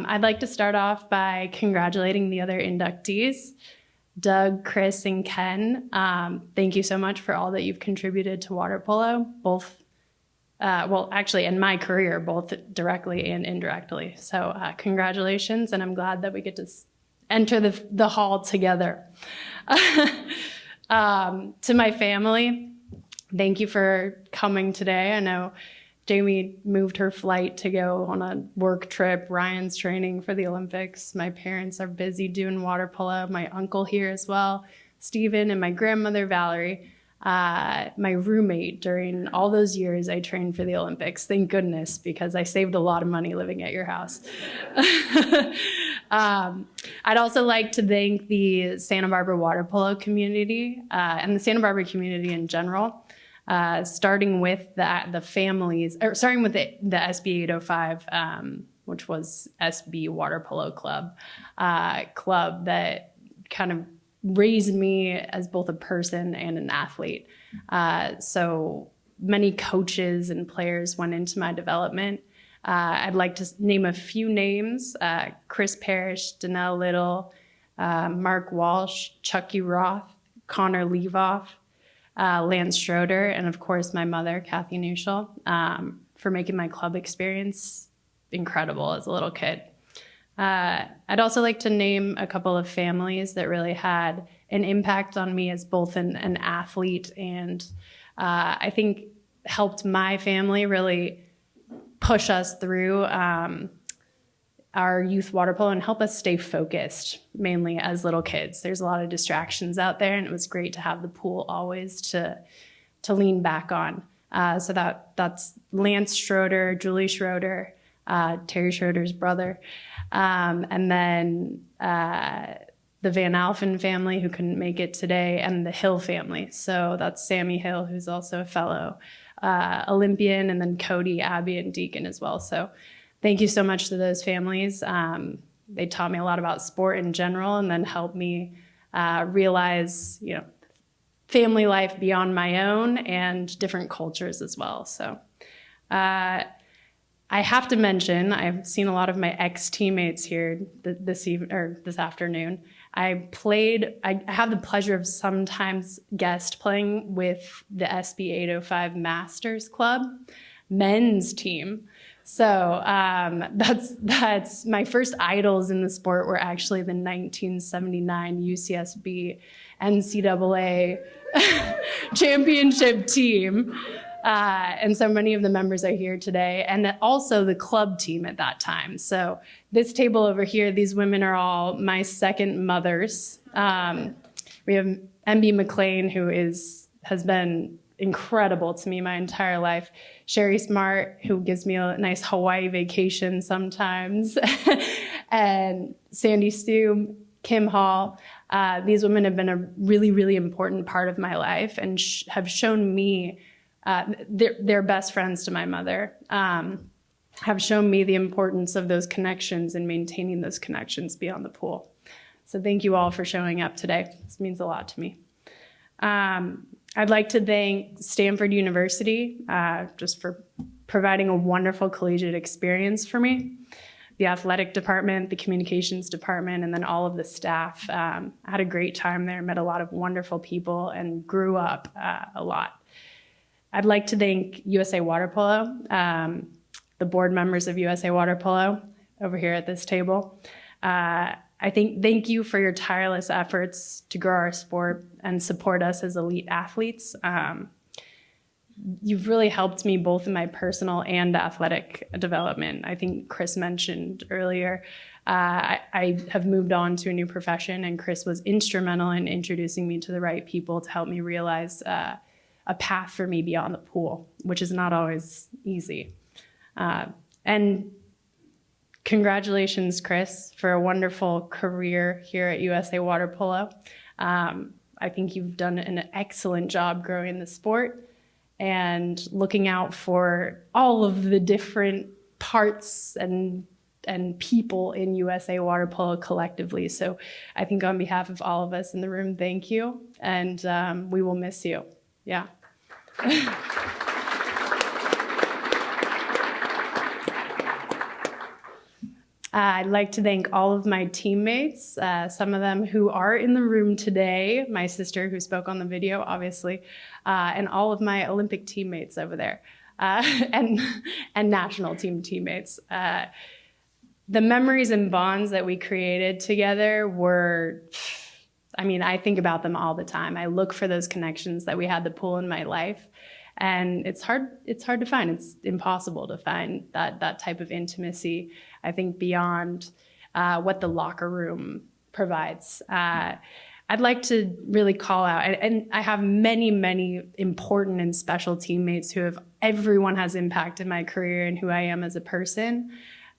I'd like to start off by congratulating the other inductees, Doug, Chris, and Ken. Thank you so much for all that you've contributed to water polo, both, well, actually in my career, both directly and indirectly. So congratulations, and I'm glad that we get to enter the hall together. To my family, thank you for coming today. I know Jamie moved her flight to go on a work trip. Ryan's training for the Olympics. My parents are busy doing water polo. My uncle here as well, Stephen, and my grandmother, Valerie. My roommate during all those years I trained for the Olympics. Thank goodness, because I saved a lot of money living at your house. I'd also like to thank the Santa Barbara water polo community and the Santa Barbara community in general. Starting with the families, or starting with the SB 805, which was SB Water Polo Club that kind of raised me as both a person and an athlete. So many coaches and players went into my development. I'd like to name a few names: Chris Parrish, Danelle Little, Mark Walsh, Chucky Roth, Connor Leavoff, Lance Schroeder, and of course my mother, Kathy Neushul, for making my club experience incredible as a little kid. I'd also like to name a couple of families that really had an impact on me as both an athlete and I think helped my family really push us through our youth water polo and help us stay focused, mainly as little kids. There's a lot of distractions out there, and it was great to have the pool always to lean back on. So that's Lance Schroeder, Julie Schroeder, Terry Schroeder's brother, and then the Van Alphen family, who couldn't make it today, and the Hill family. So that's Sammy Hill, who's also a fellow Olympian, and then Cody, Abby, and Deacon as well. So thank you so much to those families. They taught me a lot about sport in general, and then helped me realize, family life beyond my own and different cultures as well. So I have to mention, I've seen a lot of my ex-teammates here this afternoon. I have the pleasure of sometimes guest playing with the SB 805 Masters Club men's team. So that's my first idols in the sport were actually the 1979 UCSB NCAA championship team. And so many of the members are here today, and also the club team at that time. So this table over here, these women are all my second mothers. We have MB McLean, who has been incredible to me my entire life. Sherry Smart, who gives me a nice Hawaii vacation sometimes. And Sandy Stu, Kim Hall. These women have been a really, really important part of my life and have shown me, they're best friends to my mother, have shown me the importance of those connections and maintaining those connections beyond the pool. So thank you all for showing up today. This means a lot to me. I'd like to thank Stanford University just for providing a wonderful collegiate experience for me. The athletic department, the communications department, and then all of the staff. I had a great time there, met a lot of wonderful people, and grew up a lot. I'd like to thank USA Water Polo, the board members of USA Water Polo over here at this table. Thank you for your tireless efforts to grow our sport and support us as elite athletes. You've really helped me both in my personal and athletic development. I think Chris mentioned earlier, I have moved on to a new profession, and Chris was instrumental in introducing me to the right people to help me realize a path for me beyond the pool, which is not always easy. And congratulations, Chris, for a wonderful career here at USA Water Polo. I think you've done an excellent job growing the sport and looking out for all of the different parts and people in USA Water Polo collectively. So I think on behalf of all of us in the room, thank you, and we will miss you. Yeah. I'd like to thank all of my teammates, some of them who are in the room today, my sister who spoke on the video, obviously, and all of my Olympic teammates over there, and national team teammates. The memories and bonds that we created together were, I think about them all the time. I look for those connections that we had the pool in my life. And it's hard to find. It's impossible to find that type of intimacy, I think, beyond what the locker room provides. I'd like to really call out, and I have many, many important and special teammates everyone has impacted my career and who I am as a person.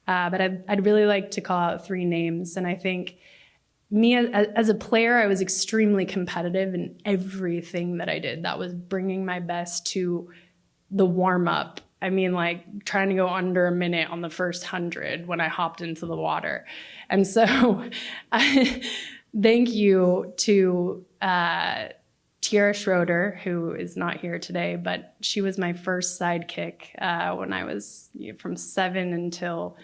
But I'd really like to call out 3 names. And I think me as a player, I was extremely competitive in everything that I did. That was bringing my best to the warm up. Like trying to go under a minute on the first 100 when I hopped into the water. And so thank you to Tiara Schroeder, who is not here today, but she was my first sidekick when I was from 7 until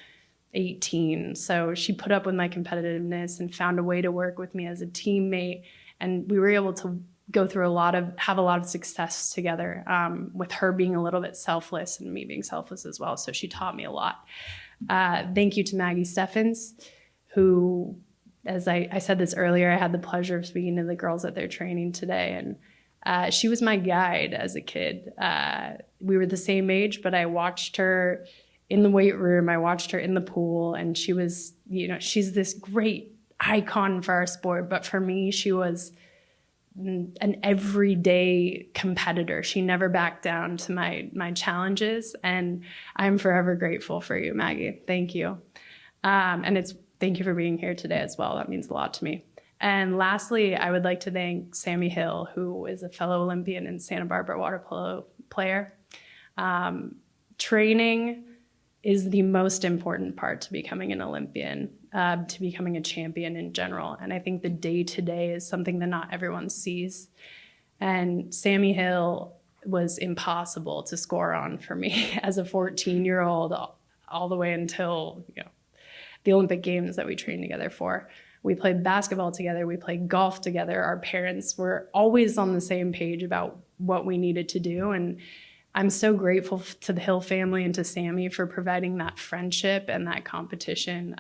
18. So she put up with my competitiveness and found a way to work with me as a teammate. And we were able to go through have a lot of success together, with her being a little bit selfless and me being selfless as well. So she taught me a lot. Thank you to Maggie Steffens, who, as I said this earlier, I had the pleasure of speaking to the girls at their training today. And she was my guide as a kid. We were the same age, but I watched her in the weight room. I watched her in the pool, and she was, she's this great icon for our sport. But for me, she was an everyday competitor. She never backed down to my challenges, and I'm forever grateful for you, Maggie. Thank you. And thank you for being here today as well. That means a lot to me. And lastly, I would like to thank Sammy Hill, who is a fellow Olympian and Santa Barbara water polo player. Training is the most important part to becoming an Olympian, to becoming a champion in general. And I think the day-to-day is something that not everyone sees. And Sammy Hill was impossible to score on for me as a 14-year-old all the way until the Olympic Games that we trained together for. We played basketball together, we played golf together. Our parents were always on the same page about what we needed to do. And I'm so grateful to the Hill family and to Sammy for providing that friendship and that competition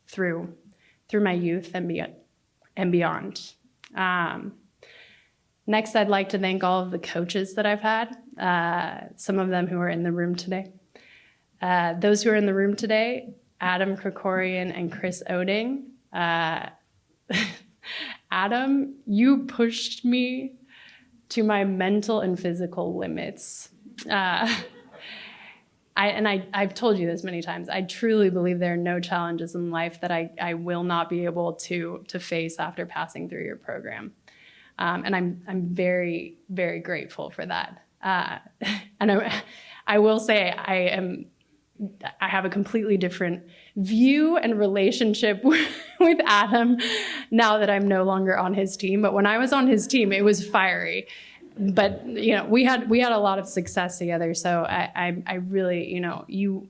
through my youth and beyond. Next, I'd like to thank all of the coaches that I've had, some of them who are in the room today. Those who are in the room today, Adam Krikorian and Chris Oding. Adam, you pushed me to my mental and physical limits. I've told you this many times. I truly believe there are no challenges in life that I will not be able to face after passing through your program. And I'm very, very grateful for that. And I will say I have a completely different view and relationship with Adam now that I'm no longer on his team. But when I was on his team, it was fiery. But we had a lot of success together. So I really, you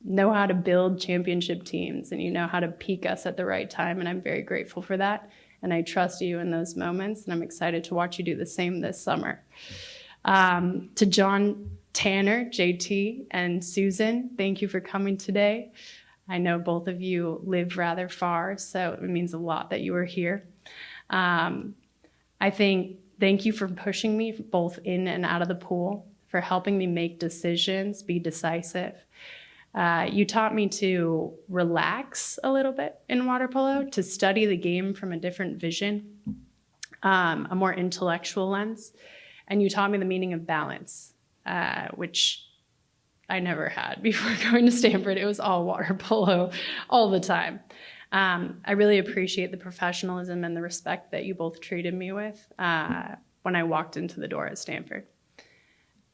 know how to build championship teams, and you know how to peak us at the right time. And I'm very grateful for that. And I trust you in those moments. And I'm excited to watch you do the same this summer. To John, Tanner, JT, and Susan, thank you for coming today. I know both of you live rather far, so it means a lot that you were here. I think thank you for pushing me both in and out of the pool, for helping me make decisions, be decisive. You taught me to relax a little bit in water polo, to study the game from a different vision, a more intellectual lens. And you taught me the meaning of balance, which I never had before going to Stanford. It was all water polo all the time. I really appreciate the professionalism and the respect that you both treated me with when I walked into the door at Stanford.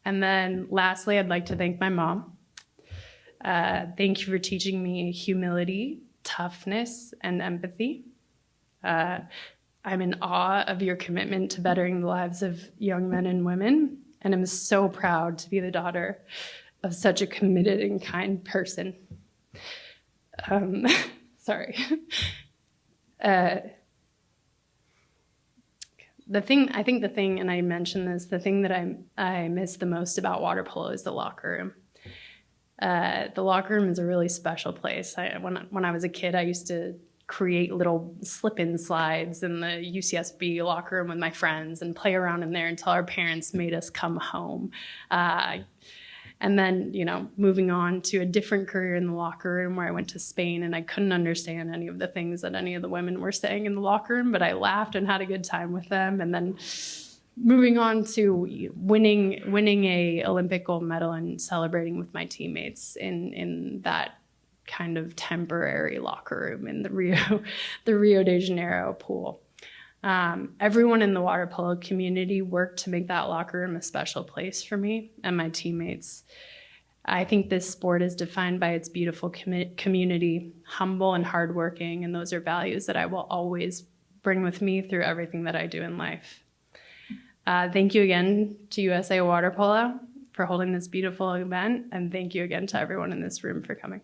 And then lastly, I'd like to thank my mom. Thank you for teaching me humility, toughness, and empathy. I'm in awe of your commitment to bettering the lives of young men and women, and I'm so proud to be the daughter of such a committed and kind person. Sorry. The thing, and I mentioned this, the thing that I miss the most about water polo is the locker room. The locker room is a really special place. When I was a kid, I used to create little slip-in slides in the UCSB locker room with my friends and play around in there until our parents made us come home. And then, moving on to a different career in the locker room where I went to Spain, and I couldn't understand any of the things that any of the women were saying in the locker room, but I laughed and had a good time with them. And then moving on to winning a Olympic gold medal and celebrating with my teammates in that kind of temporary locker room in the Rio de Janeiro pool. Everyone in the water polo community worked to make that locker room a special place for me and my teammates. I think this sport is defined by its beautiful community, humble and hardworking, and those are values that I will always bring with me through everything that I do in life. Thank you again to USA Water Polo for holding this beautiful event, and thank you again to everyone in this room for coming.